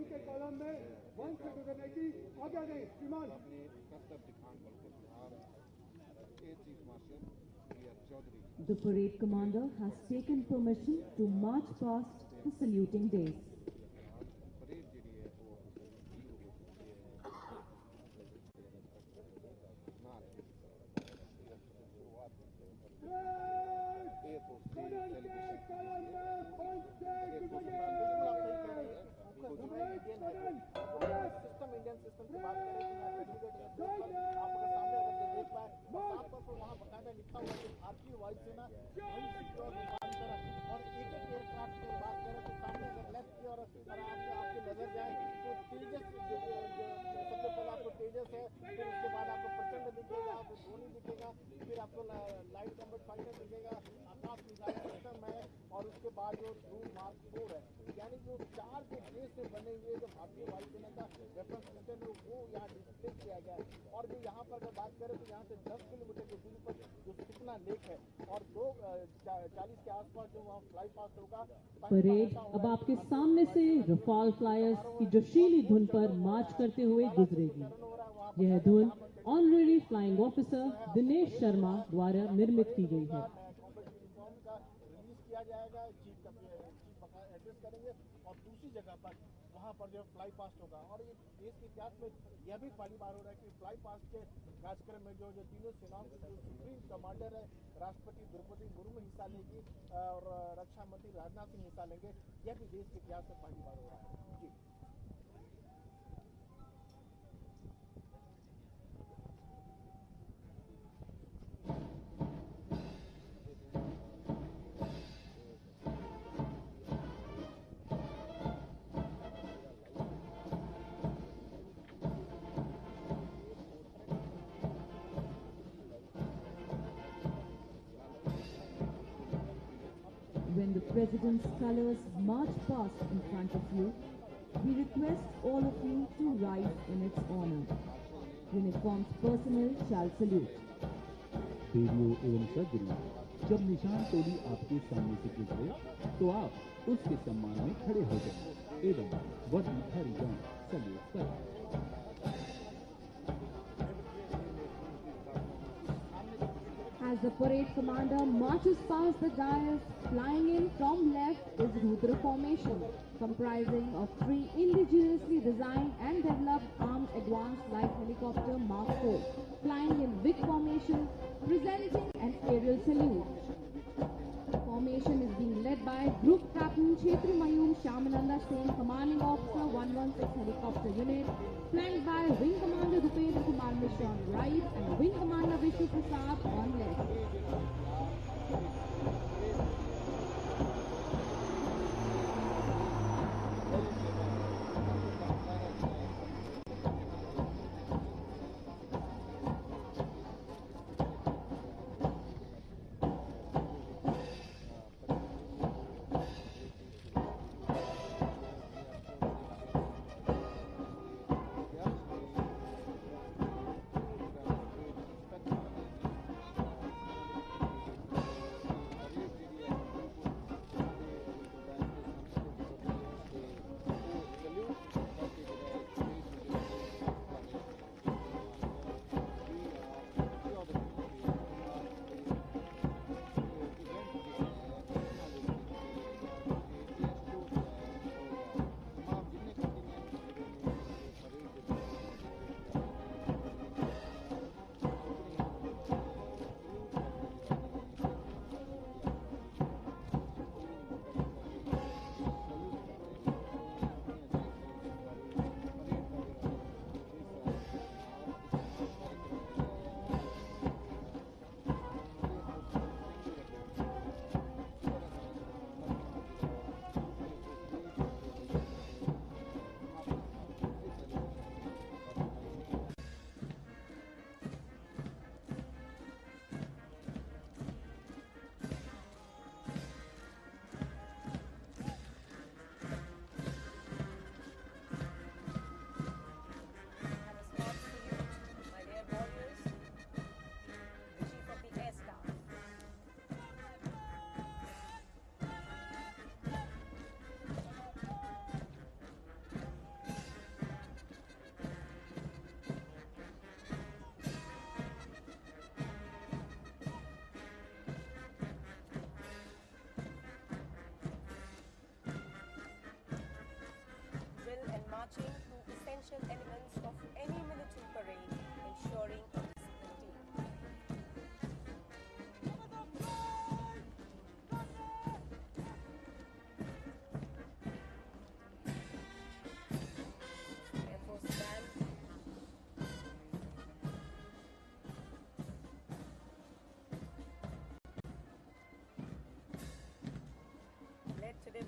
के कॉलम में 180 आगे दें श्रीमान। The parade commander has taken permission to march past the saluting days. Parade अब आपके सामने से रफाल फ्लायर्स की जोशीली धुन पर मार्च करते हुए गुजरेगी। यह धुन honorary flying officer Dinesh Sharma द्वारा निर्मित की गई है। और दूसरी जगह पर वहाँ पर जो फ्लाई पास्ट होगा और ये देश के इतिहास में यह भी पहली बार हो रहा है कि फ्लाई पास्ट के कार्यक्रम में जो तीनों सेनाओं के जो सुप्रीम कमांडर है राष्ट्रपति द्रौपदी मुर्मू हिस्सा लेगी और रक्षा मंत्री राजनाथ सिंह हिस्सा लेंगे। यह भी देश के इतिहास में पहली बार हो रहा है। जी When the President's colors march past in front of you, we request all of you to rise in its honor. Uniformed personnel shall salute. देवियों एवं सज्जनों, जब निशान टोली आपके सामने से गुजरे तो आप उसके सम्मान में खड़े हो जाएं एवं वर्दी जाएं सल्यूट करें। As the parade commander marches past the dais, flying in from left is Rudra formation, comprising of 3 indigenously designed and developed armed advanced light helicopter Mark 4, flying in big formation, presenting an aerial salute. Formation is being led by Group Captain Chetri Mayum Shamananda Singh, Commanding Officer 116 Helicopter Unit, flanked by Wing Commander Rupendra Kumar Mishra on right and Wing Commander Vishnu Prasad on left.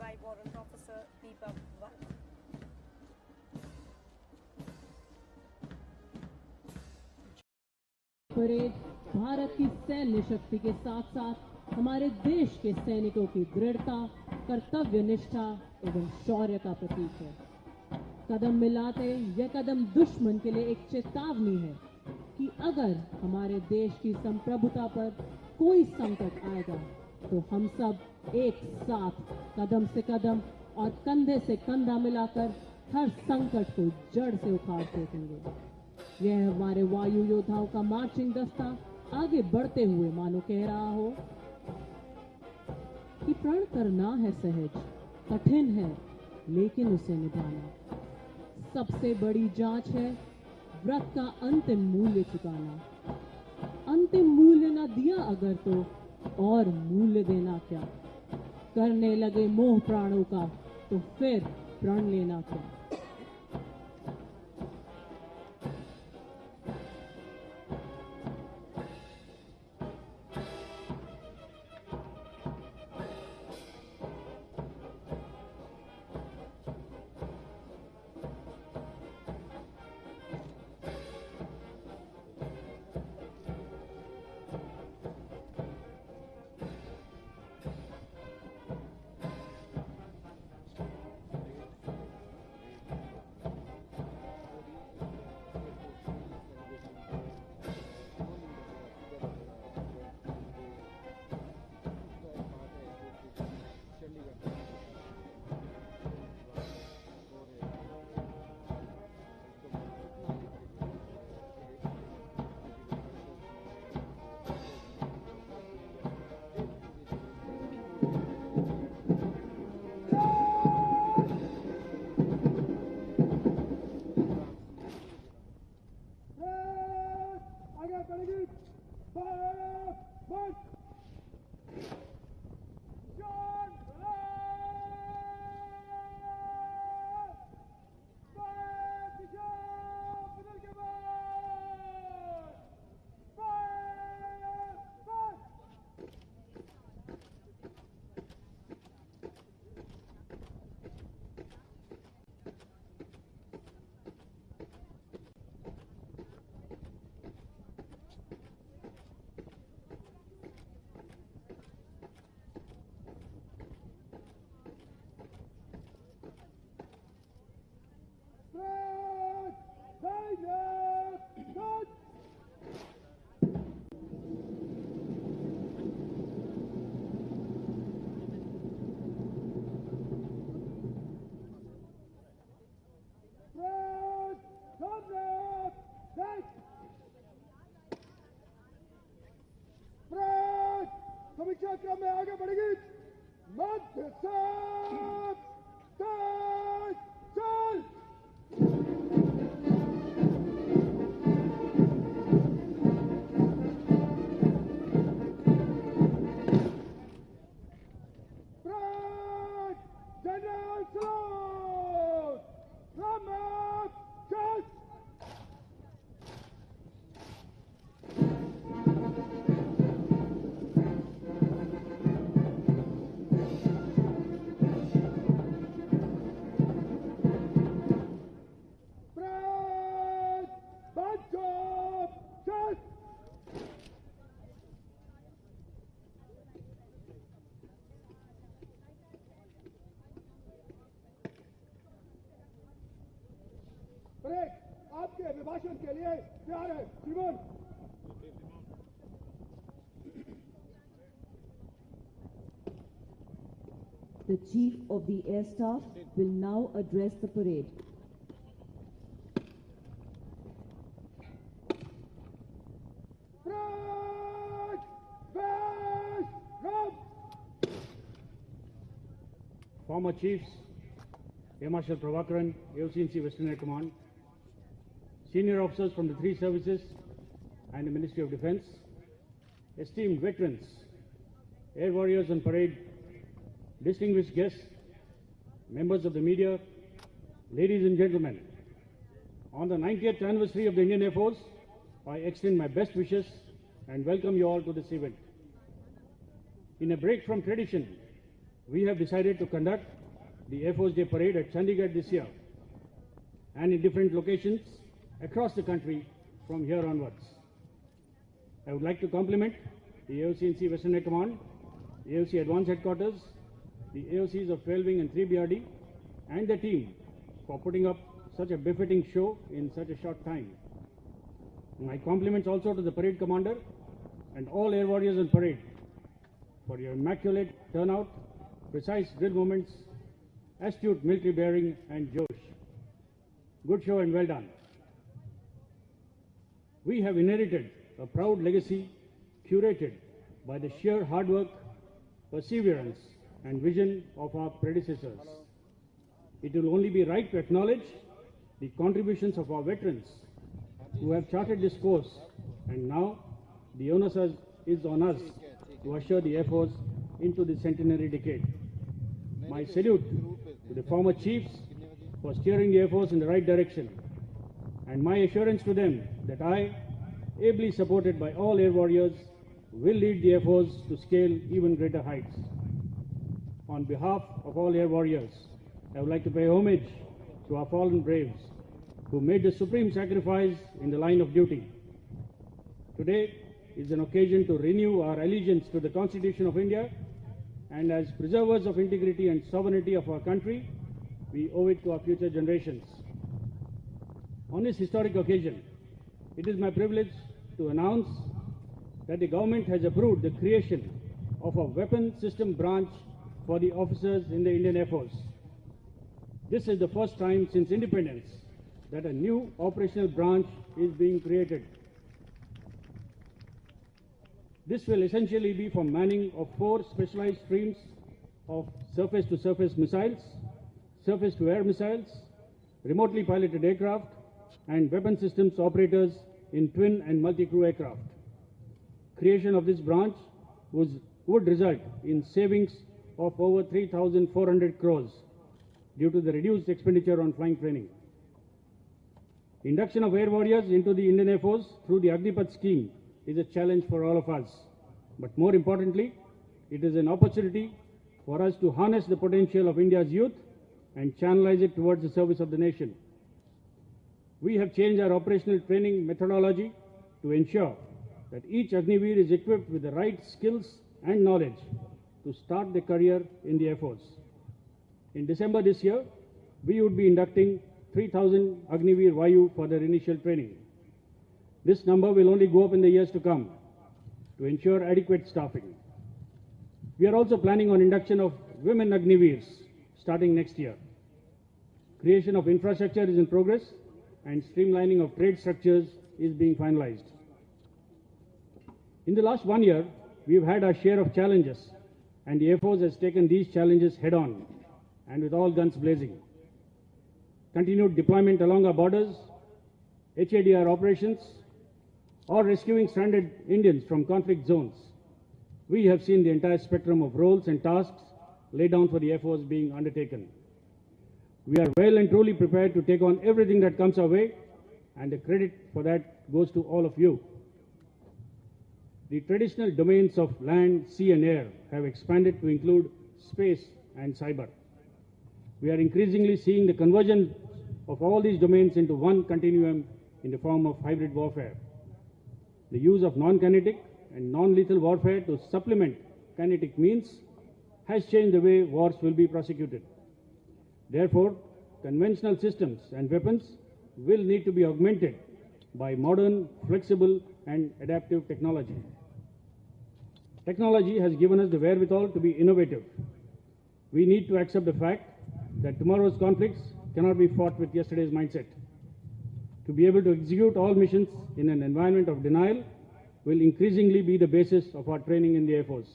by Warrant Officer Deepak Varma. Parade Bharat की सैन्य शक्ति के साथ साथ हमारे देश के सैनिकों की दृढ़ता, कर्तव्य निष्ठा एवं शौर्य का प्रतीक है। कदम मिलाते यह कदम दुश्मन के लिए एक चेतावनी है कि अगर हमारे देश की संप्रभुता पर कोई संकट आएगा तो हम सब एक साथ कदम से कदम और कंधे से कंधा मिलाकर हर संकट को जड़ से उखाड़ फेंकेंगे। यह हमारे वायु योद्धाओं का मार्चिंग दस्ता आगे बढ़ते हुए मानो कह रहा हो कि प्रण करना है सहज, कठिन है लेकिन उसे निभाना। सबसे बड़ी जांच है व्रत का अंतिम मूल्य चुकाना। अंतिम मूल्य ना दिया अगर तो और मूल्य देना क्या। करने लगे मोह प्राणों का तो फिर प्रण लेना क्या। समीक्षा क्रम में आगे बढ़ेगी। मध्य से तेज चल। General salute. क्रम चल। आपके अभिभाषण के लिए तैयार है श्रीमान। The Chief of the Air Staff will now address the parade. Former Chiefs, Air Marshal Prabhakaran, AOC&C Western Air Command, senior officers from the three services and the Ministry of Defence, esteemed veterans, air warriors on parade, distinguished guests, members of the media, ladies and gentlemen, on the 90th anniversary of the Indian Air Force, I extend my best wishes and welcome you all to this event. In a break from tradition, we have decided to conduct the Air Force Day Parade at Chandigarh this year and in different locations across the country from here onwards. I would like to compliment the AOC&C Western Air Command, the AOC Advanced Headquarters, the AOCs of 12 Wing and 3 BRD, and the team for putting up such a befitting show in such a short time. My compliments also to the parade commander and all air warriors on parade for your immaculate turnout, precise drill movements, astute military bearing and josh. Good show and well done. We have inherited a proud legacy curated by the sheer hard work, perseverance and vision of our predecessors. It will only be right to acknowledge the contributions of our veterans who have charted this course, and now the onus is on us to usher the Air Force into the centenary decade. My salute to the former chiefs for steering the Air Force in the right direction, and my assurance to them that I, ably supported by all air warriors, will lead the Air Force to scale even greater heights. On behalf of all air warriors, I would like to pay homage to our fallen braves who made the supreme sacrifice in the line of duty. Today is an occasion to renew our allegiance to the Constitution of India, and as preservers of integrity and sovereignty of our country, we owe it to our future generations. On this historic occasion, it is my privilege to announce that the government has approved the creation of a weapon system branch for the officers in the Indian Air Force. This is the first time since independence that a new operational branch is being created. This will essentially be for manning of 4 specialized streams of surface-to-surface missiles, surface-to-air missiles, remotely piloted aircraft, and weapon systems operators in twin and multi-crew aircraft. Creation of this branch would result in savings of over 3,400 crores due to the reduced expenditure on flying training. Induction of air warriors into the Indian Air Force through the Agnipath scheme is a challenge for all of us. But more importantly, it is an opportunity for us to harness the potential of India's youth and channelize it towards the service of the nation. We have changed our operational training methodology to ensure that each Agniveer is equipped with the right skills and knowledge to start their career in the Air Force. In December this year, we would be inducting 3,000 Agniveer Vayu for their initial training. This number will only go up in the years to come to ensure adequate staffing. We are also planning on induction of women Agniveers starting next year. Creation of infrastructure is in progress and streamlining of trade structures is being finalized. In the last 1 year, we have had our share of challenges, and the Air Force has taken these challenges head-on and with all guns blazing. Continued deployment along our borders, HADR operations, or rescuing stranded Indians from conflict zones. We have seen the entire spectrum of roles and tasks laid down for the Air Force being undertaken. We are well and truly prepared to take on everything that comes our way, and the credit for that goes to all of you. The traditional domains of land, sea and air have expanded to include space and cyber. We are increasingly seeing the conversion of all these domains into one continuum in the form of hybrid warfare. The use of non-kinetic and non-lethal warfare to supplement kinetic means has changed the way wars will be prosecuted. Therefore, conventional systems and weapons will need to be augmented by modern, flexible and adaptive technology. Technology has given us the wherewithal to be innovative. We need to accept the fact that tomorrow's conflicts cannot be fought with yesterday's mindset. To be able to execute all missions in an environment of denial will increasingly be the basis of our training in the Air Force.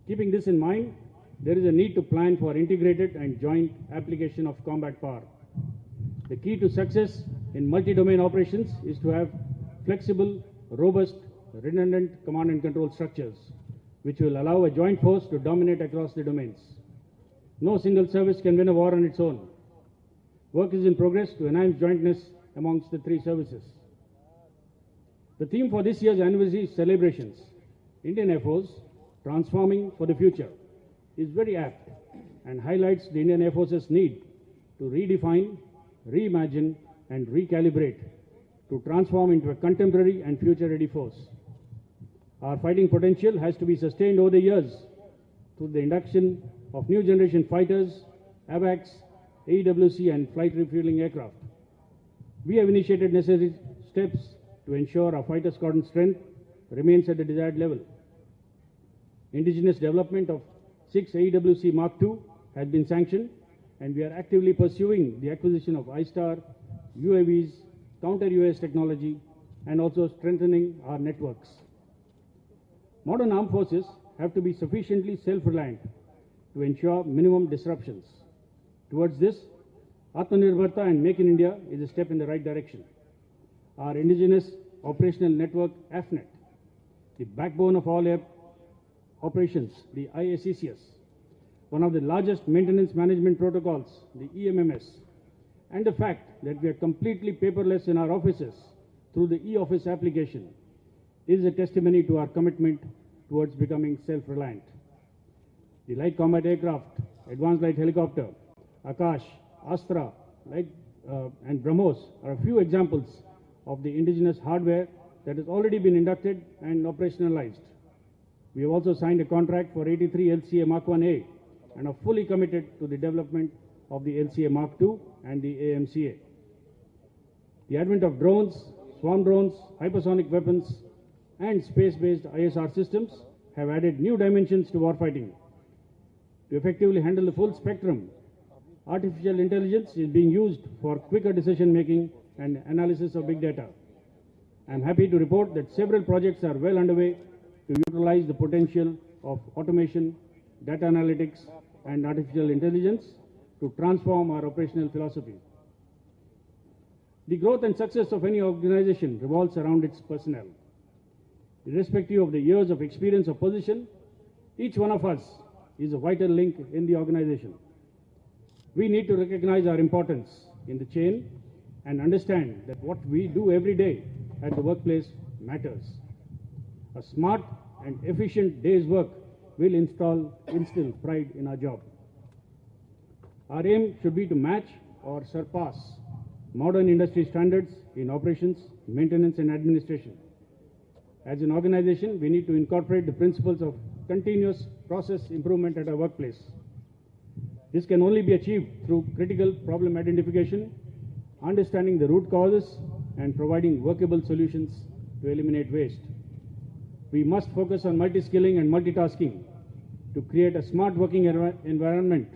Keeping this in mind, there is a need to plan for integrated and joint application of combat power. The key to success in multi-domain operations is to have flexible, robust, redundant command and control structures, which will allow a joint force to dominate across the domains. No single service can win a war on its own. Work is in progress to enhance jointness amongst the 3 services. The theme for this year's anniversary celebrations, Indian Air Force, Transforming for the Future, is very apt and highlights the Indian Air Force's need to redefine, reimagine, and recalibrate to transform into a contemporary and future-ready force. Our fighting potential has to be sustained over the years through the induction of new generation fighters, AWACS, AEWC, and flight refueling aircraft. We have initiated necessary steps to ensure our fighter squadron strength remains at the desired level. Indigenous development of 6 AEWC Mark II has been sanctioned, and we are actively pursuing the acquisition of I-STAR, UAVs, counter-UAS technology, and also strengthening our networks. Modern armed forces have to be sufficiently self-reliant to ensure minimum disruptions. Towards this, Atmanirbharta and Make in India is a step in the right direction. Our indigenous operational network, AFNET, the backbone of all air operations, the IACCS, one of the largest maintenance management protocols, the EMMS, and the fact that we are completely paperless in our offices through the e-office application is a testimony to our commitment towards becoming self-reliant. The light combat aircraft, advanced light helicopter, Akash, Astra, and BrahMos are a few examples of the indigenous hardware that has already been inducted and operationalized. We have also signed a contract for 83 LCA Mark 1A and are fully committed to the development of the LCA Mark II and the AMCA. The advent of drones, swarm drones, hypersonic weapons, and space-based ISR systems have added new dimensions to warfighting. To effectively handle the full spectrum, artificial intelligence is being used for quicker decision-making and analysis of big data. I am happy to report that several projects are well underway to utilize the potential of automation, data analytics, and artificial intelligence to transform our operational philosophy. The growth and success of any organization revolves around its personnel. Irrespective of the years of experience or position, each one of us is a vital link in the organization. We need to recognize our importance in the chain and understand that what we do every day at the workplace matters. A smart and efficient day's work will instill pride in our job. Our aim should be to match or surpass modern industry standards in operations, maintenance, and administration. As an organization, we need to incorporate the principles of continuous process improvement at our workplace. This can only be achieved through critical problem identification, understanding the root causes, and providing workable solutions to eliminate waste. We must focus on multi-skilling and multitasking to create a smart working environment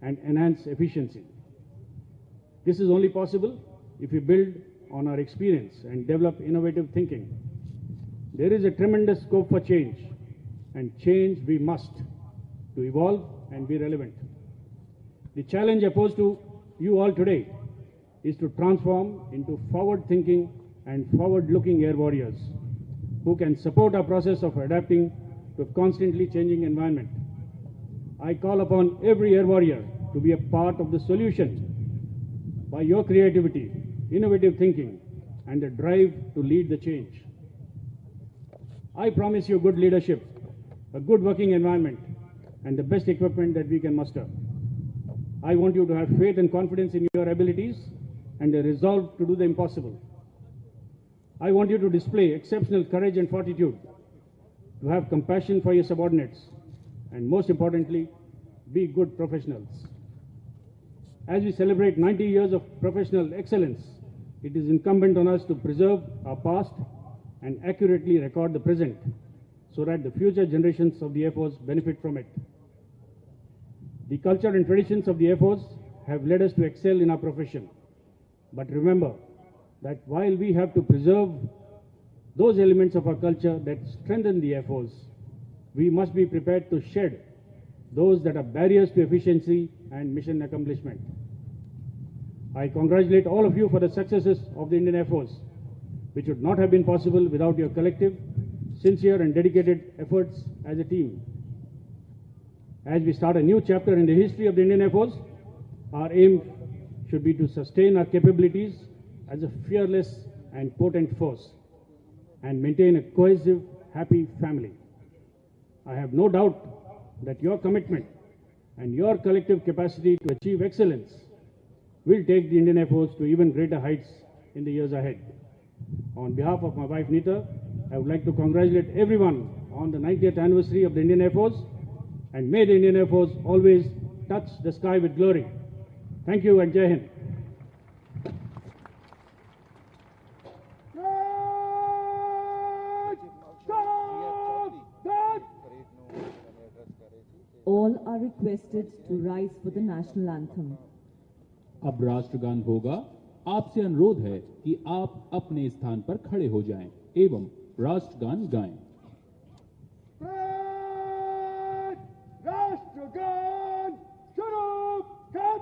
and enhance efficiency. This is only possible if we build on our experience and develop innovative thinking. There is a tremendous scope for change, and change we must to evolve and be relevant. The challenge I pose to you all today is to transform into forward-thinking and forward-looking air warriors who can support our process of adapting to a constantly changing environment. I call upon every air warrior to be a part of the solution by your creativity, innovative thinking, and the drive to lead the change. I promise you good leadership, a good working environment, and the best equipment that we can muster. I want you to have faith and confidence in your abilities and a resolve to do the impossible. I want you to display exceptional courage and fortitude, to have compassion for your subordinates, and most importantly, be good professionals. As we celebrate 90 years of professional excellence, it is incumbent on us to preserve our past and accurately record the present so that the future generations of the Air Force benefit from it. The culture and traditions of the Air Force have led us to excel in our profession. But remember that while we have to preserve those elements of our culture that strengthen the Air Force, we must be prepared to shed those that are barriers to efficiency and mission accomplishment. I congratulate all of you for the successes of the Indian Air Force, which would not have been possible without your collective, sincere and dedicated efforts as a team. As we start a new chapter in the history of the Indian Air Force, our aim should be to sustain our capabilities as a fearless and potent force and maintain a cohesive, happy family. I have no doubt that your commitment and your collective capacity to achieve excellence will take the Indian Air Force to even greater heights in the years ahead. On behalf of my wife Neeta, I would like to congratulate everyone on the 90th anniversary of the Indian Air Force, and may the Indian Air Force always touch the sky with glory. Thank you and Jai Hind. All are requested to rise for the national anthem. अब राष्ट्रगान होगा। आपसे अनुरोध है कि आप अपने स्थान पर खड़े हो जाएं एवं राष्ट्रगान गाएं। राष्ट्रगान शुरू कर।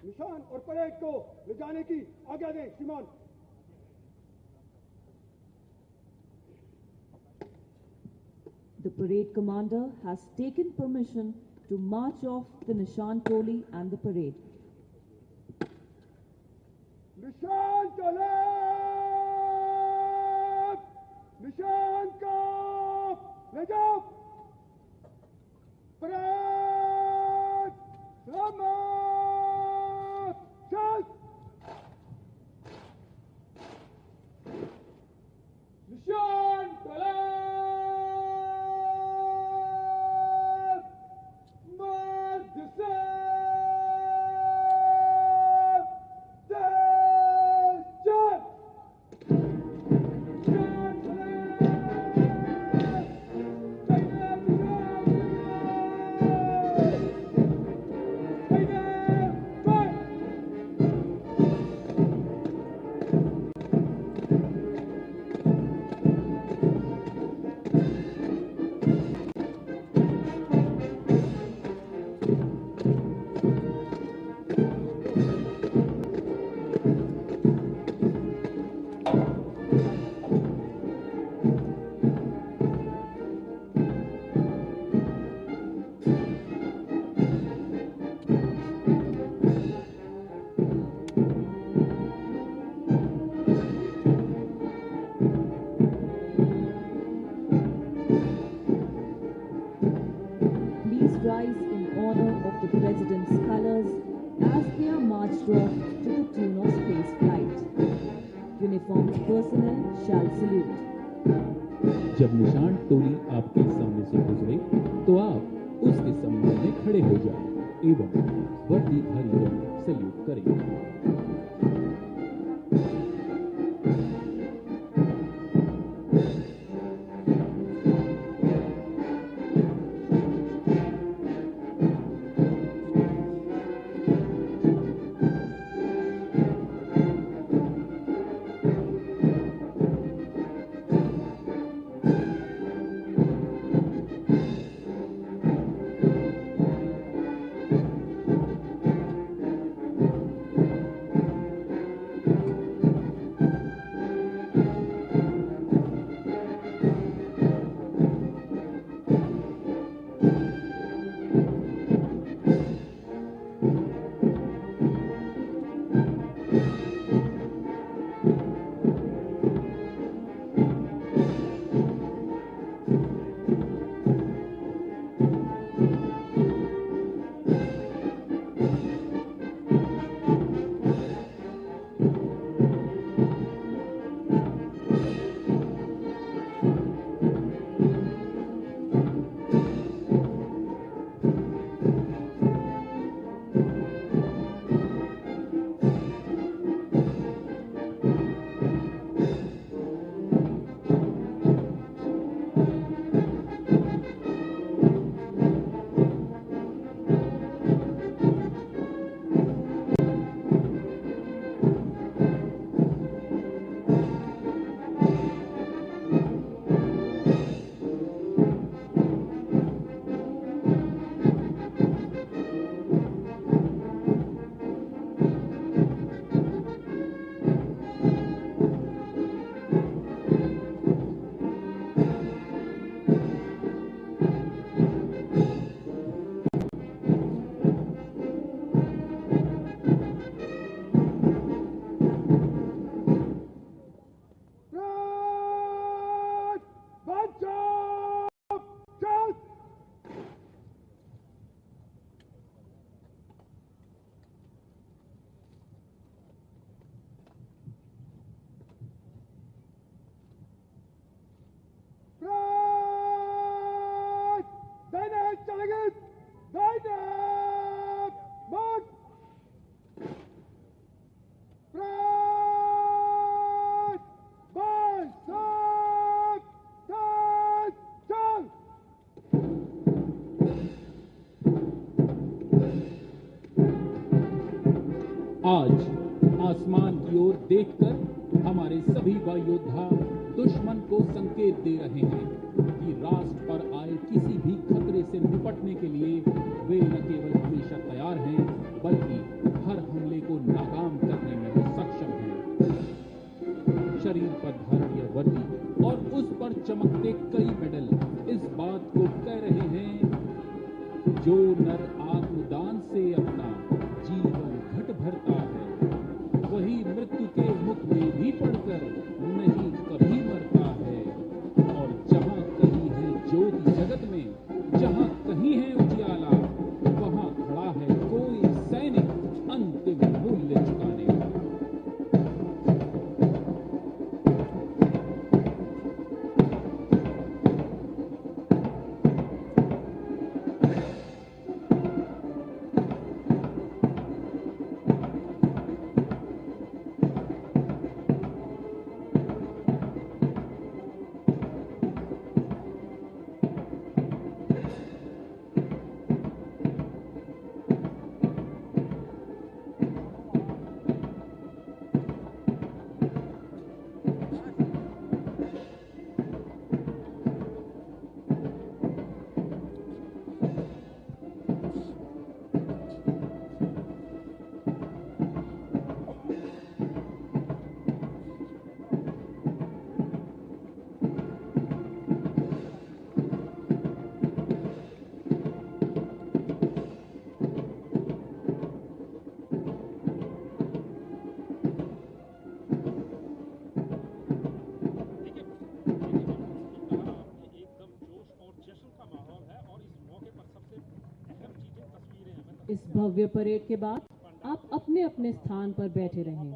निशान और परेड को ले जाने की आज्ञा दें श्रीमान। The parade commander has taken permission to march off the Nishan Toli and the parade. निशान चले, निशान को ले जाओ। परेड सलामत चल। निशान चले, मर्द से rise in honor of the President's colors as they are marched off to the tune of space flight. Uniformed personnel shall salute. जब निशान टोली आपके सामने से गुजरे तो आप उसके सम्मान में खड़े हो जाएं एवं वर्दीधारीगण सल्यूट करें। आज आसमान की ओर देखकर हमारे सभी वायु योद्धा दुश्मन को संकेत दे रहे हैं कि राष्ट्र पर आए किसी भी खतरे से निपटने के लिए वे न केवल हमेशा तैयार हैं, बल्कि हर हमले को नाकाम करने में भी सक्षम हैं। शरीर पर धारण यह वर्दी और उस पर चमकते कई मेडल इस बात को कह रहे हैं, जो नर आत्मदान से अपना जीवन घट भरता है, वही मृत्यु के मुख में भी पड़कर नहीं कभी मरता है। और जहां कहीं है ज्योति जगत में, जहां कहीं है उजियाला, वहां खड़ा है कोई सैनिक अंतिम मूल्य चुकाने वाला। इस भव्य परेड के बाद आप अपने अपने स्थान पर बैठे रहें।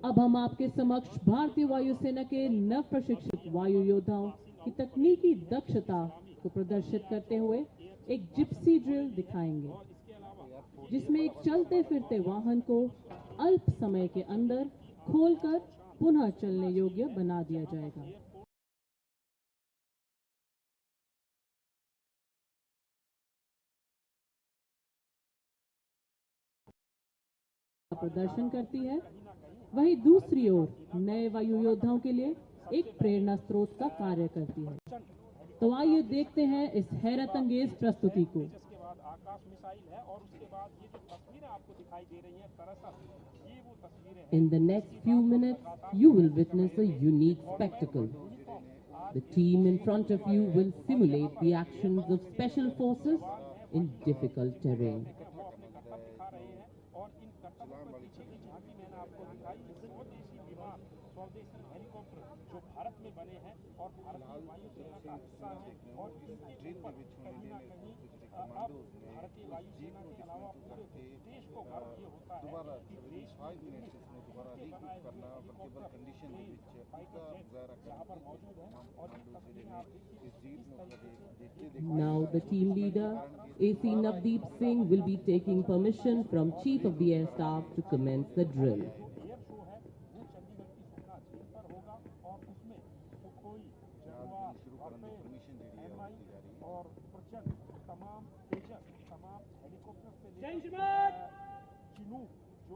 अब हम आपके समक्ष भारतीय वायुसेना के नव प्रशिक्षित वायु योद्धाओं की तकनीकी दक्षता को प्रदर्शित करते हुए एक जिप्सी ड्रिल दिखाएंगे, जिसमें एक चलते फिरते वाहन को अल्प समय के अंदर खोलकर पुनः चलने योग्य बना दिया जाएगा। प्रदर्शन करती है, वहीं दूसरी ओर नए वायु योद्धाओं के लिए एक प्रेरणा स्रोत का कार्य करती है। तो आइए देखते हैं इस हैरत अंगेज प्रस्तुति को। In the next few minutes, you will witness a unique spectacle. The team in front of you will simulate the actions of special forces in difficult terrain. जो भारत में बने हैं और भारतीय वायुसेना का हिस्सा हैं और इनके ऊपर कहीं ना कहीं अब भारतीय वायुसेना के अलावा पूरे देश को गर्व ये होता है कि देश यहाँ पर मौजूद है और ये तस्वीरें आप देखिए। Now the team leader, AC Navdeep Singh, will be taking permission from Chief of the Air Staff to commence the drill.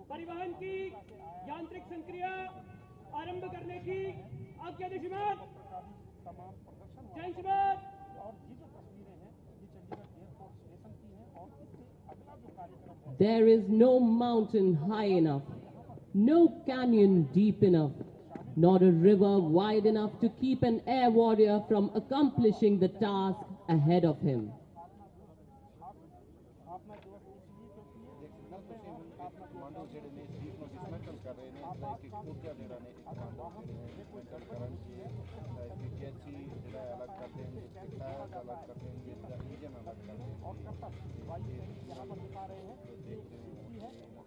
परिवहन की यांत्रिक संक्रिया आरंभ करने की आज्ञा दीजिए। जय शिवाद। और ये जो तस्वीरें हैं ये चंडीगढ़ एयरपोर्ट स्टेशन की हैं और इससे अगला जो कार्यक्रम है। There is no mountain high enough, no canyon deep enough, nor a river wide enough to keep an air warrior from accomplishing the task ahead of him.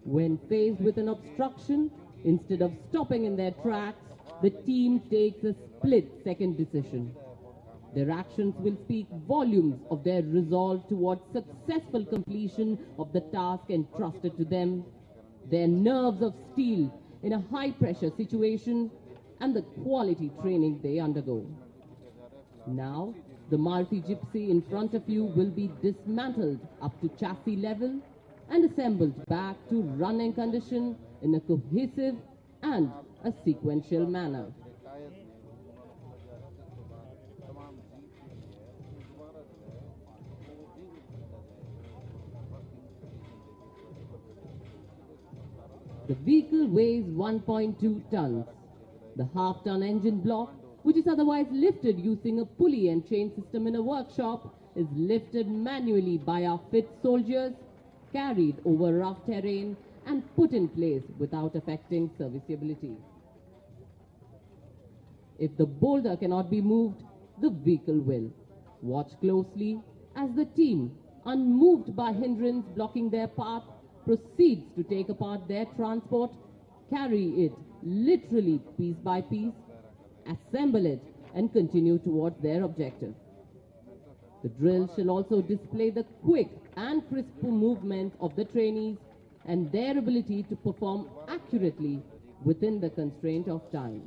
When faced with an obstruction, instead of stopping in their tracks, the team takes a split-second decision. Their actions will speak volumes of their resolve towards successful completion of the task entrusted to them, their nerves of steel in a high-pressure situation, and the quality training they undergo. Now, the Maruti Gypsy in front of you will be dismantled up to chassis level and assembled back to running condition in a cohesive and a sequential manner. The vehicle weighs 1.2 tons. The half-ton engine block, which is otherwise lifted using a pulley and chain system in a workshop, is lifted manually by our fit soldiers, carried over rough terrain and put in place without affecting serviceability. If the boulder cannot be moved, the vehicle will. Watch closely as the team, unmoved by hindrance blocking their path, proceeds to take apart their transport, carry it literally piece by piece, assemble it and continue towards their objective. The drill shall also display the quick and crisp movement of the trainees and their ability to perform accurately within the constraint of time.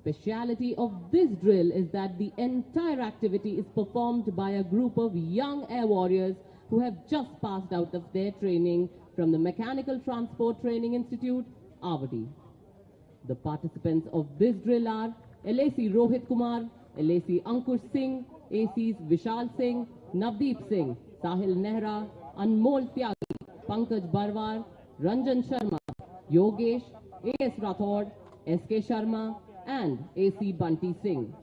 The speciality of this drill is that the entire activity is performed by a group of young air warriors who have just passed out of their training from the Mechanical Transport Training Institute, Avadi. The participants of this drill are LAC Rohit Kumar, LAC Ankush Singh, ACs Vishal Singh, Navdeep Singh, Sahil Nehra, Anmol Tyagi, Pankaj Barwar, Ranjan Sharma, Yogesh, AS Rathod, SK Sharma, and AC Bunty Singh.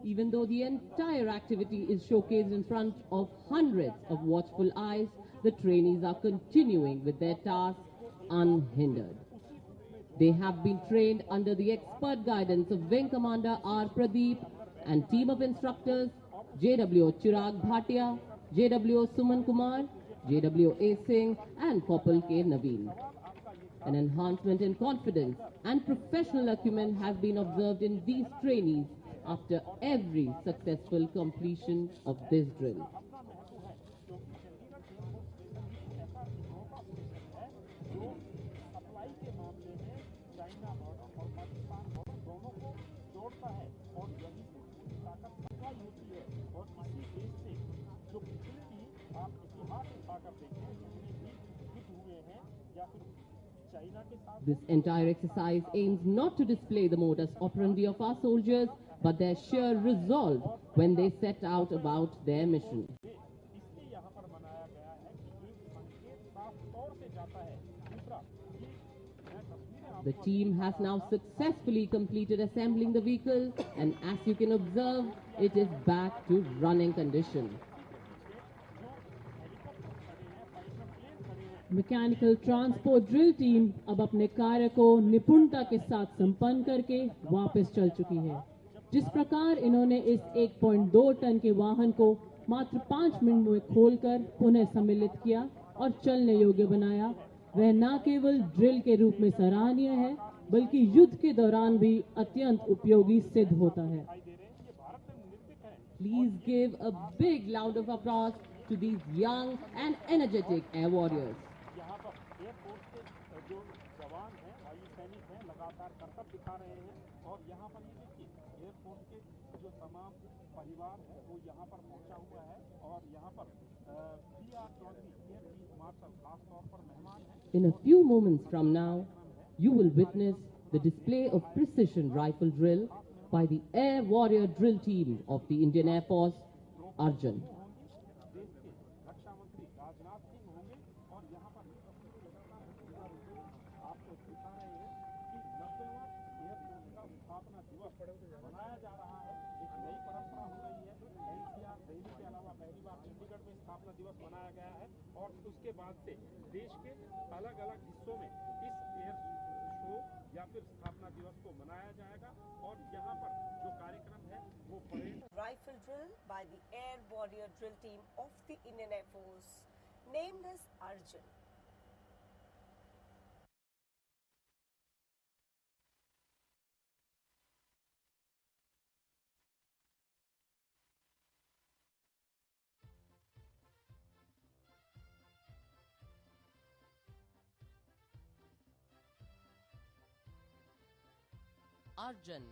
Even though the entire activity is showcased in front of hundreds of watchful eyes, the trainees are continuing with their tasks unhindered. They have been trained under the expert guidance of Wing Commander R. Pradeep and team of instructors JW Chirag Bhatia, JW Suman Kumar, JW A. Singh and Kopal K. Naveen. An enhancement in confidence and professional acumen has been observed in these trainees after every successful completion of this drill. This entire exercise aims not to display the modus operandi of our soldiers, but their sheer resolve when they set out about their mission. The team has now successfully completed assembling the vehicle, and as you can observe, it is back to running condition. Mechanical transport drill team अब अपने कार्य को निपुणता के साथ संपन्न करके वापस चल चुकी है। जिस प्रकार इन्होंने इस 1.2 टन के वाहन को मात्र 5 मिनट में खोलकर पुनः सम्मिलित किया और चलने योग्य बनाया, वह न केवल ड्रिल के रूप में सराहनीय है, बल्कि युद्ध के दौरान भी अत्यंत उपयोगी सिद्ध होता है। Please give a big round of applause to these young and energetic air warriors. In a few moments from now, you will witness the display of precision rifle drill by the Air Warrior Drill Team of the Indian Air Force, Arjun. दिवस मनाया गया है और उसके बाद से देश के अलग-अलग हिस्सों में इस एयर शो या फिर स्थापना दिवस को मनाया जाएगा और यहाँ पर जो कार्यक्रम है वो parade Rifle drill by the Air Warrior Drill Team of the Indian Air Force, named as Arjun. Arjun.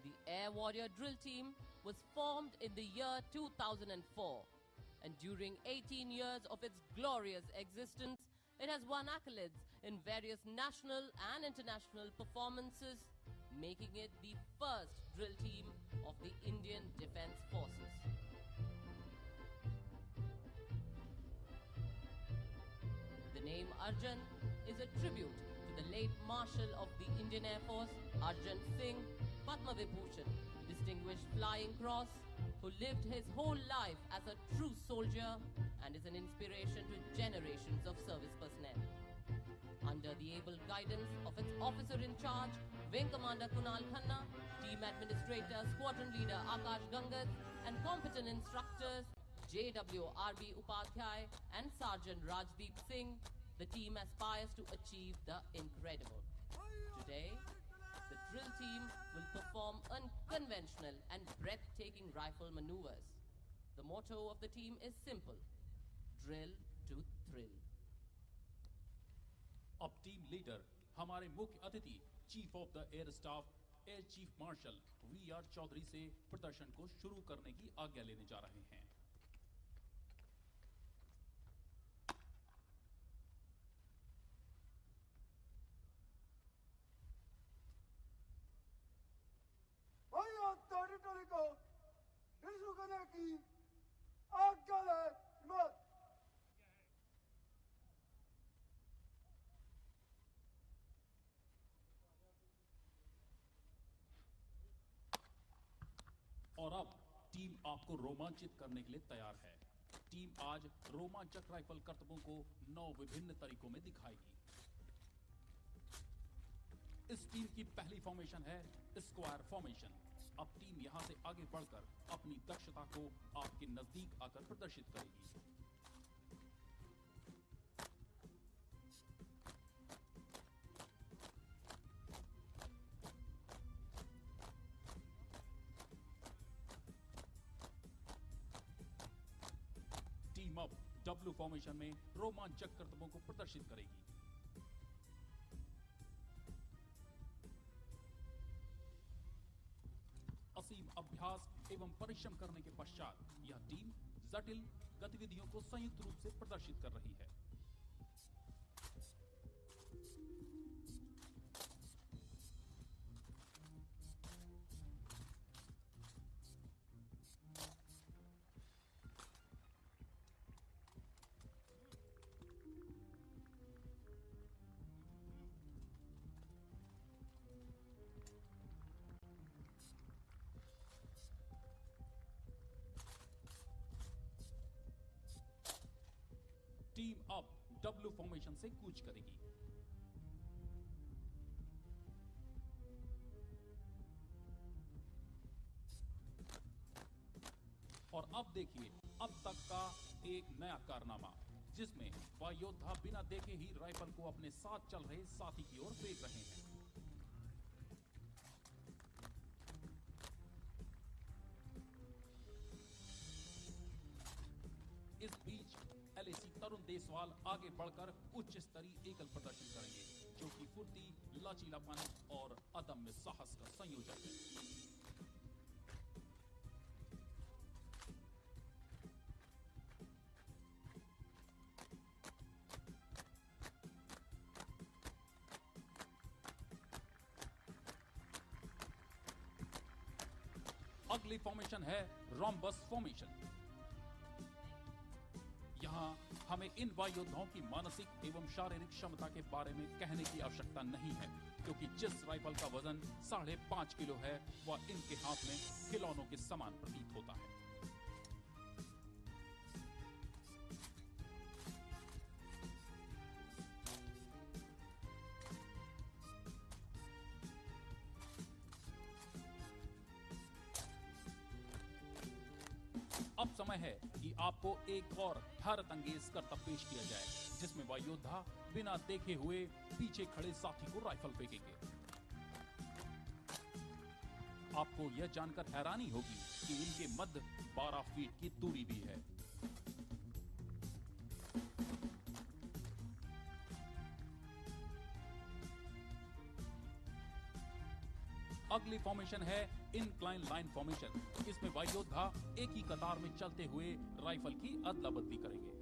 The Air Warrior drill team was formed in the year 2004, and during 18 years of its glorious existence, it has won accolades in various national and international performances, making it the first drill team of the Indian Defence Forces. The name Arjun is a tribute to the late Marshal of the Indian Air Force, Arjun Singh, Padma Vibhushan, Distinguished Flying Cross, who lived his whole life as a true soldier and is an inspiration to generations of service personnel. Under the able guidance of its officer in charge, Wing Commander Kunal Khanna, Team Administrator, Squadron Leader Akash Gangat, and competent instructors JWRB Upadhyay and Sergeant Rajdeep Singh, the team aspires to achieve the incredible. Today, the drill team will perform unconventional and breathtaking rifle maneuvers. The motto of the team is simple: drill to thrill. अब team leader हमारे मुख्य अतिथि chief of the air staff air chief marshal V R. Chaudhary से प्रदर्शन को शुरू करने की आज्ञा लेने जा रहे हैं। टेरिटरी को शुरू करने की आज्ञा है। और अब टीम आपको रोमांचित करने के लिए तैयार है। टीम आज रोमांचक राइफल करतबों को 9 विभिन्न तरीकों में दिखाएगी। इस टीम की पहली फॉर्मेशन है स्क्वायर फॉर्मेशन। अब टीम यहां से आगे बढ़कर अपनी दक्षता को आपके नजदीक आकर प्रदर्शित करेगी। टीम अब डब्ल्यू फॉर्मेशन में रोमांचक करतबों को प्रदर्शित करेगी। असीम अभ्यास एवं परिश्रम करने के पश्चात यह टीम जटिल गतिविधियों को संयुक्त रूप से प्रदर्शित कर रही है। टीम अब डब्ल्यू फॉर्मेशन से कूच करेगी। और अब देखिए अब तक का एक नया कारनामा, जिसमें वह योद्धा बिना देखे ही राइफल को अपने साथ चल रहे साथी की ओर फेंक रहे हैं। इस बीच एलएसी तरुण देसवाल आगे बढ़कर उच्च स्तरीय एकल प्रदर्शन करेंगे, जो कि फुर्ती, लचीलापन और अदम्य साहस का संयोजन है। अगली फॉर्मेशन है रोम्बस फॉर्मेशन। यहाँ हमें इन वायुयोद्धाओं की मानसिक एवं शारीरिक क्षमता के बारे में कहने की आवश्यकता नहीं है, क्योंकि जिस राइफल का वजन 5.5 किलो है वह इनके हाथ में खिलौनों के समान प्रतीत होता है। अब समय है कि आपको एक और हैरत अंगेज करतब पेश किया जाए, जिसमें वह योद्धा बिना देखे हुए पीछे खड़े साथी को राइफल फेंकेंगे। आपको यह जानकर हैरानी होगी कि इनके मध्य 12 फीट की दूरी भी है। अगली फॉर्मेशन है इनक्लाइन लाइन फॉर्मेशन। इसमें वायु योद्धा एक ही कतार में चलते हुए राइफल की अदला बदली करेंगे।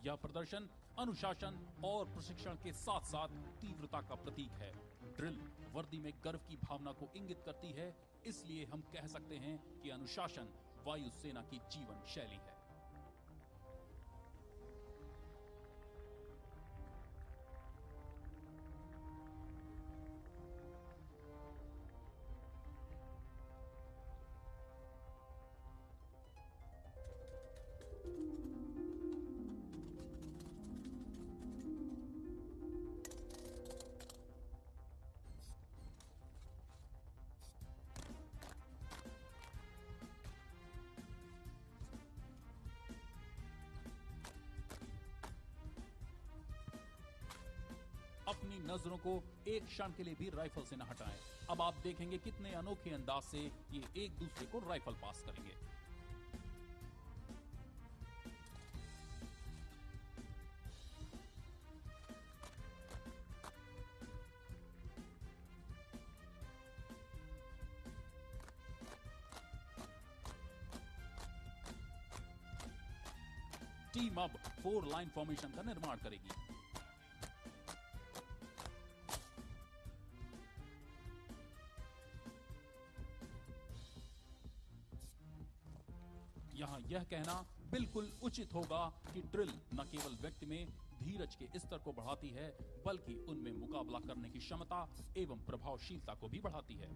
यह प्रदर्शन अनुशासन और प्रशिक्षण के साथ साथ तीव्रता का प्रतीक है। ड्रिल वर्दी में गर्व की भावना को इंगित करती है, इसलिए हम कह सकते हैं कि अनुशासन वायुसेना की जीवन शैली है। अपनी नजरों को एक क्षण के लिए भी राइफल से न हटाएं। अब आप देखेंगे कितने अनोखे अंदाज से ये एक दूसरे को राइफल पास करेंगे। टीम अब 4 लाइन फॉर्मेशन का निर्माण करेगी। यहाँ यह कहना बिल्कुल उचित होगा कि ड्रिल न केवल व्यक्ति में धीरज के स्तर को बढ़ाती है, बल्कि उनमें मुकाबला करने की क्षमता एवं प्रभावशीलता को भी बढ़ाती है।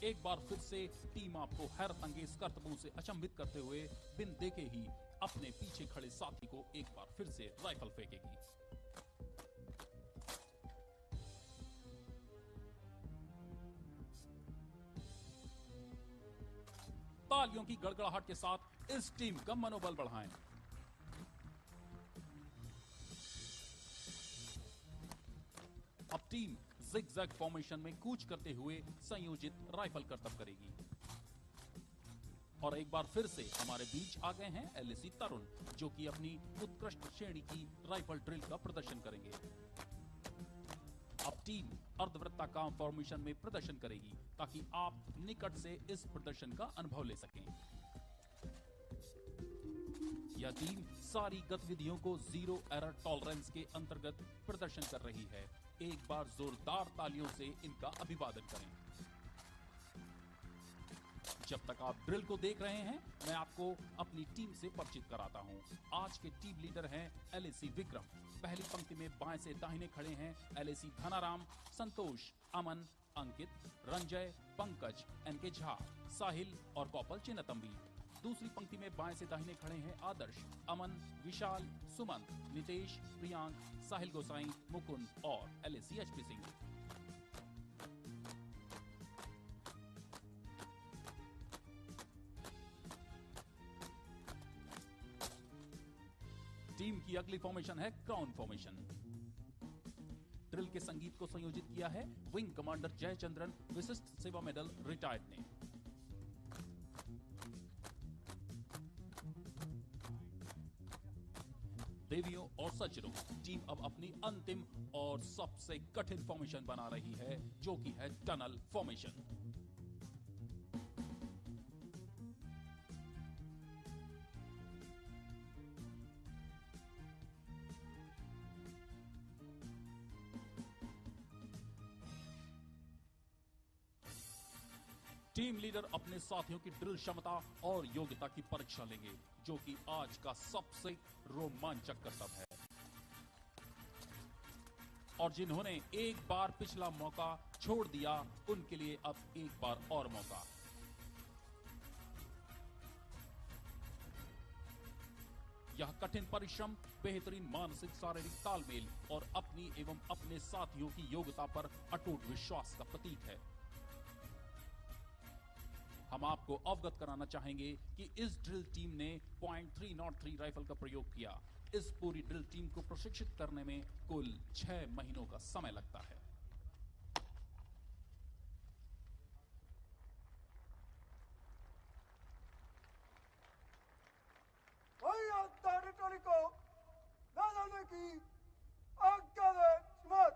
एक बार फिर से टीम आपको हैरत अंगेज करतबों से अचंभित करते हुए बिन देखे ही अपने पीछे खड़े साथी को एक बार फिर से राइफल फेंकेगी। तालियों की गड़गड़ाहट के साथ इस टीम का मनोबल बढ़ाएं। अब टीम जिगजैग फॉर्मेशन में कूच करते हुए संयोजित राइफल करतब करेगी। और एक बार फिर से हमारे बीच आ गए हैं एलएसी तरुण, जो कि अपनी उत्कृष्ट श्रेणी की राइफल ड्रिल का प्रदर्शन करेंगे। अब टीम अर्धवृत्ताकार फॉर्मेशन में प्रदर्शन करेगी ताकि आप निकट से इस प्रदर्शन का अनुभव ले सकें। यह टीम सारी गतिविधियों को जीरो एरर टॉलरेंस के अंतर्गत प्रदर्शन कर रही है। एक बार जोरदार तालियों से इनका अभिवादन करें। जब तक आप ड्रिल को देख रहे हैं, मैं आपको अपनी टीम से परिचित कराता हूं। आज के टीम लीडर हैं एलएसी विक्रम। पहली पंक्ति में बाएं से दाहिने खड़े हैं एलएसी धनाराम, संतोष, अमन, अंकित, रंजय, पंकज, एनके झा, साहिल और कौपल चिन्नतंबी। दूसरी पंक्ति में बाएं से दाहिने खड़े हैं आदर्श, अमन, विशाल, सुमंत, नितेश, प्रियांक, साहिल गोसाई, मुकुंद और एलएसी एचपी सिंह। टीम की अगली फॉर्मेशन है क्राउन फॉर्मेशन। ड्रिल के संगीत को संयोजित किया है विंग कमांडर जयचंद्रन, विशिष्ट सेवा मेडल, रिटायर्ड ने। देवियों और सज्जनों, टीम अब अपनी अंतिम और सबसे कठिन फॉर्मेशन बना रही है, जो कि है टनल फॉर्मेशन। टीम लीडर अपने साथियों की ड्रिल क्षमता और योग्यता की परीक्षा लेंगे, जो कि आज का सबसे रोमांचक कर्तव्य है। और जिन्होंने एक बार पिछला मौका छोड़ दिया, उनके लिए अब एक बार और मौका। यह कठिन परिश्रम, बेहतरीन मानसिक शारीरिक तालमेल और अपनी एवं अपने साथियों की योग्यता पर अटूट विश्वास का प्रतीक है। हम आपको अवगत कराना चाहेंगे कि इस ड्रिल टीम ने .303 राइफल का प्रयोग किया। इस पूरी ड्रिल टीम को प्रशिक्षित करने में कुल 6 महीनों का समय लगता है। टेरिटरी को न जाने की आज्ञा दे Shrimad.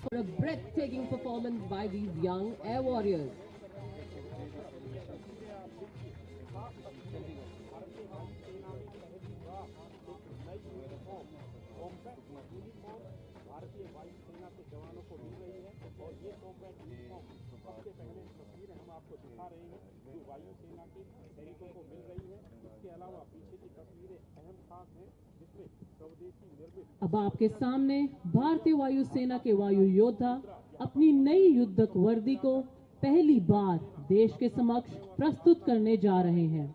For a breathtaking performance by these young air warriors. भारतीय वायुसेना के जवानों को मिल रही है और ये कॉम्बैट यूनिफॉर्म सबसे पहले तस्वीरें हम आपको दिखा रहे हैं जो वायुसेना के सैनिकों को मिल रही है। इसके अलावा पीछे की तस्वीरें अहम खास हैं, जिसमें स्वदेशी निर्मित। अब आपके सामने भारतीय वायुसेना के वायु योद्धा अपनी नई युद्धक वर्दी को पहली बार देश के समक्ष प्रस्तुत करने जा रहे हैं।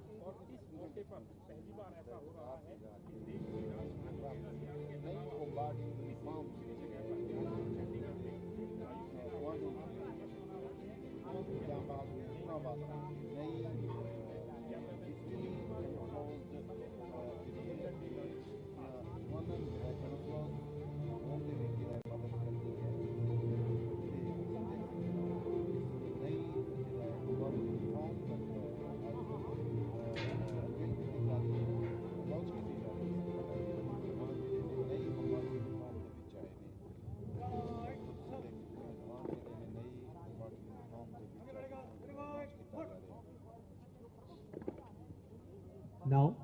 Now,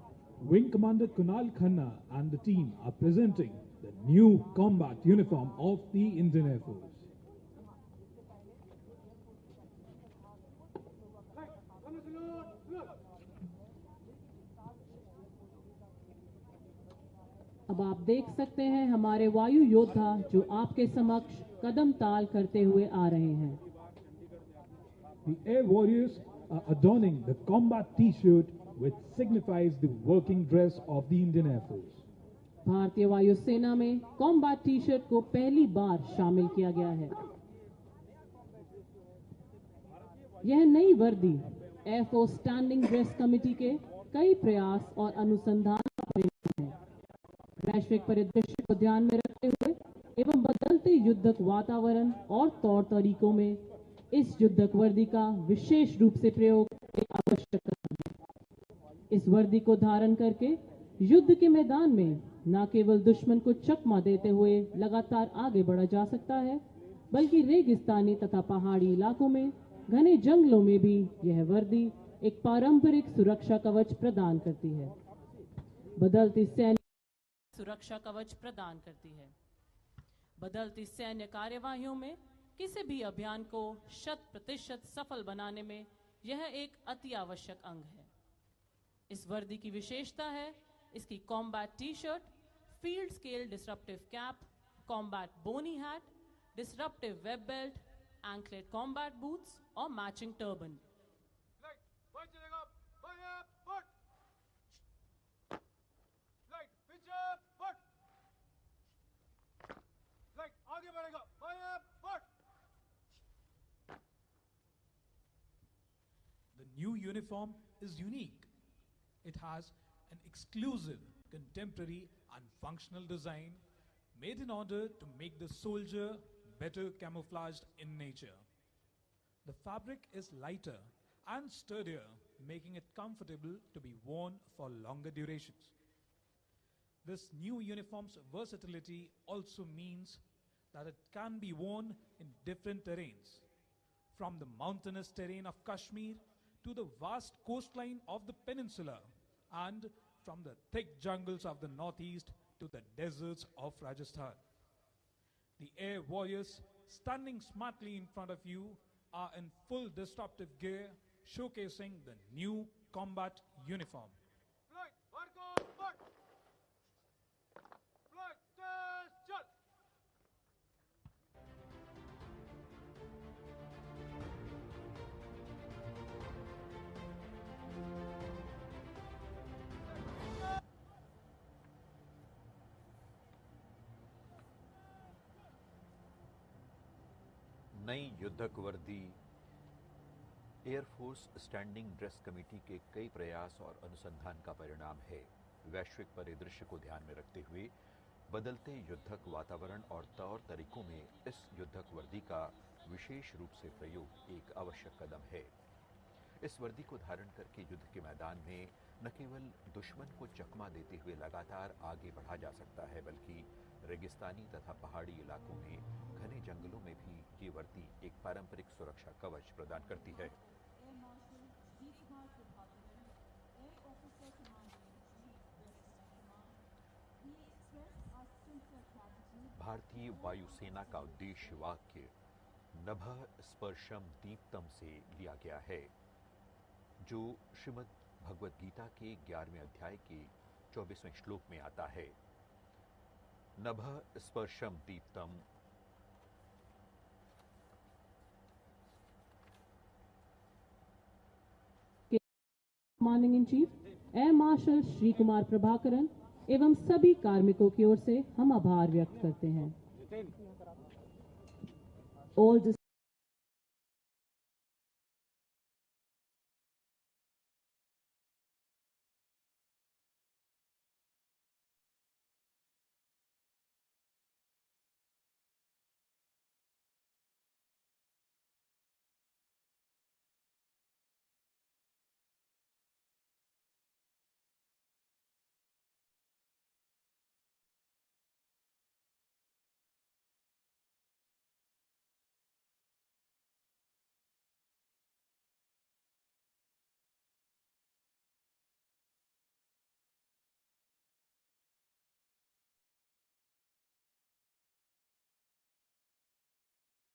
Wing Commander Kunal Khanna and the team are presenting the new combat uniform of the Indian Air Force. अब आप देख सकते हैं हमारे वायु योद्धा जो आपके समक्ष कदम ताल करते हुए आ रहे हैं। The Air Warriors are adorning the combat T-shirt which signifies the working dress of the Indian Air Force. भारतीय वायुसेना में कॉम्बैट टी शर्ट को पहली बार शामिल किया गया है। यह नई वर्दी एयरफोर्स स्टैंडिंग ड्रेस कमेटी के कई प्रयास और अनुसंधान का परिणाम है। वैश्विक परिदृश्य को ध्यान में रखते हुए एवं बदलते युद्धक वातावरण और तौर तरीकों में इस युद्धक वर्दी का विशेष रूप से प्रयोग एक आवश्यक कदम है। इस वर्दी को धारण करके युद्ध के मैदान में न केवल दुश्मन को चकमा देते हुए लगातार आगे बढ़ा जा सकता है, बल्कि रेगिस्तानी तथा पहाड़ी इलाकों में घने जंगलों में भी यह वर्दी एक पारंपरिक सुरक्षा कवच प्रदान करती है। बदलती सैन्य कार्यवाहियों में किसी भी अभियान को 100% सफल बनाने में यह एक अति आवश्यक अंग है। इस वर्दी की विशेषता है इसकी combat T shirt, field scale disruptive cap, combat boonie hat, disruptive web belt, anklet combat boots और मैचिंग टर्बन। आगे बढ़ेगा। The new uniform is unique. It has an exclusive contemporary and functional design made in order to make the soldier better camouflaged in nature. The fabric is lighter and sturdier, making it comfortable to be worn for longer durations. This new uniform's versatility also means that it can be worn in different terrains, from the mountainous terrain of Kashmir to the vast coastline of the peninsula, and from the thick jungles of the northeast to the deserts of Rajasthan. The air warriors standing smartly in front of you are in full disruptive gear, showcasing the new combat uniform. Flight, Marco, mark. Flight, test, jump. नई युद्धक वर्दी air force standing dress committee के कई प्रयास और अनुसंधान का परिणाम है। वैश्विक परिदृश्य को ध्यान में रखते हुए बदलते युद्धक वातावरण और तौर तरीकों में इस युद्धक वर्दी का विशेष रूप से प्रयोग एक आवश्यक कदम है। इस वर्दी को धारण करके युद्ध के मैदान में न केवल दुश्मन को चकमा देते हुए लगातार आगे बढ़ा जा सकता है, बल्कि रेगिस्तानी तथा पहाड़ी इलाकों में घने जंगलों में भी ये वर्दी एक पारंपरिक सुरक्षा कवच प्रदान करती है। भारतीय वायुसेना का उद्देश्य वाक्य नभः स्पर्शम दीप्तम से लिया गया है, जो श्रीमद् भगवद गीता के 11वें अध्याय के 24वें श्लोक में आता है। नभः स्पर्शम दीप्तम। Commanding in chief air marshal Shri Kumar Prabhakaran एवं सभी कार्मिकों की ओर से हम आभार व्यक्त करते हैं। All